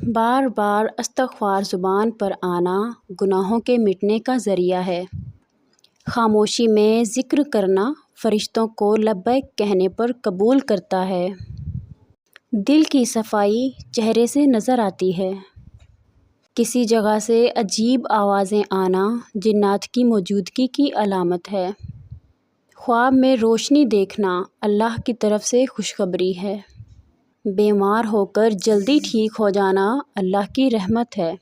بار بار استغفار زبان پر آنا گناہوں کے مٹنے کا ذریعہ ہے۔ خاموشی میں ذکر کرنا فرشتوں کو لبیک کہنے پر قبول کرتا ہے۔ دل کی صفائی چہرے سے نظر آتی ہے۔ کسی جگہ سے عجیب آوازیں آنا جنات کی موجودگی کی علامت ہے۔ خواب میں روشنی دیکھنا اللہ کی طرف سے خوشخبری ہے۔ بیمار ہو کر جلدی ٹھیک ہو جانا اللہ کی رحمت ہے۔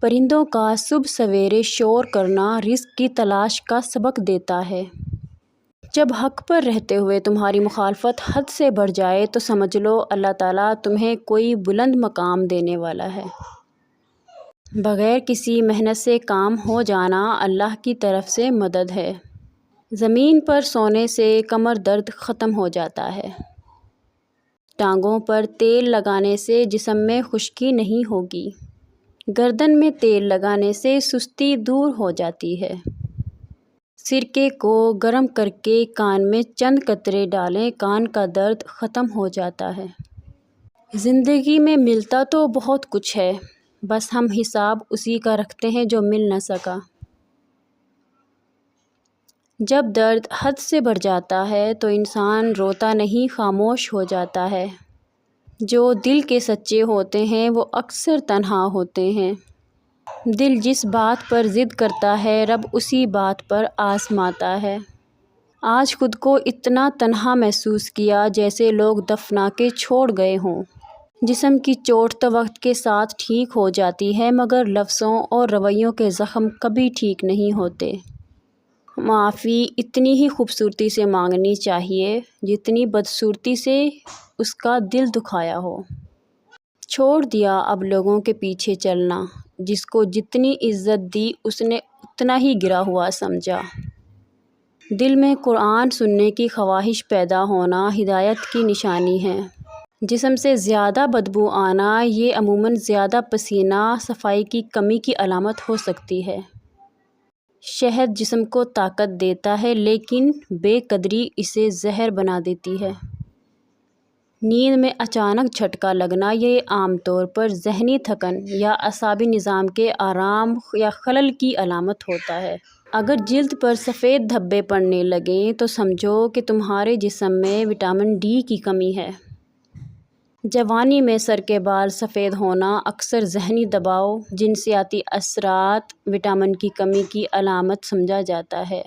پرندوں کا صبح سویرے شور کرنا رزق کی تلاش کا سبق دیتا ہے۔ جب حق پر رہتے ہوئے تمہاری مخالفت حد سے بڑھ جائے تو سمجھ لو اللہ تعالیٰ تمہیں کوئی بلند مقام دینے والا ہے۔ بغیر کسی محنت سے کام ہو جانا اللہ کی طرف سے مدد ہے۔ زمین پر سونے سے کمر درد ختم ہو جاتا ہے۔ ٹانگوں پر تیل لگانے سے جسم میں خشکی نہیں ہوگی۔ گردن میں تیل لگانے سے سستی دور ہو جاتی ہے۔ سرکے کو گرم کر کے کان میں چند قطرے ڈالیں، کان کا درد ختم ہو جاتا ہے۔ زندگی میں ملتا تو بہت کچھ ہے، بس ہم حساب اسی کا رکھتے ہیں جو مل نہ سکا۔ جب درد حد سے بڑھ جاتا ہے تو انسان روتا نہیں، خاموش ہو جاتا ہے۔ جو دل کے سچے ہوتے ہیں وہ اکثر تنہا ہوتے ہیں۔ دل جس بات پر ضد کرتا ہے رب اسی بات پر آزماتا ہے۔ آج خود کو اتنا تنہا محسوس کیا جیسے لوگ دفنا کے چھوڑ گئے ہوں۔ جسم کی چوٹ تو وقت کے ساتھ ٹھیک ہو جاتی ہے مگر لفظوں اور رویوں کے زخم کبھی ٹھیک نہیں ہوتے۔ معافی اتنی ہی خوبصورتی سے مانگنی چاہیے جتنی بدصورتی سے اس کا دل دکھایا ہو۔ چھوڑ دیا اب لوگوں کے پیچھے چلنا، جس کو جتنی عزت دی اس نے اتنا ہی گرا ہوا سمجھا۔ دل میں قرآن سننے کی خواہش پیدا ہونا ہدایت کی نشانی ہے۔ جسم سے زیادہ بدبو آنا یہ عموماً زیادہ پسینہ صفائی کی کمی کی علامت ہو سکتی ہے۔ شہد جسم کو طاقت دیتا ہے لیکن بے قدری اسے زہر بنا دیتی ہے۔ نیند میں اچانک جھٹکا لگنا یہ عام طور پر ذہنی تھکن یا اعصابی نظام کے آرام یا خلل کی علامت ہوتا ہے۔ اگر جلد پر سفید دھبے پڑنے لگیں تو سمجھو کہ تمہارے جسم میں وٹامن ڈی کی کمی ہے۔ جوانی میں سر کے بال سفید ہونا اکثر ذہنی دباؤ، جنسیاتی اثرات، وٹامن کی کمی کی علامت سمجھا جاتا ہے۔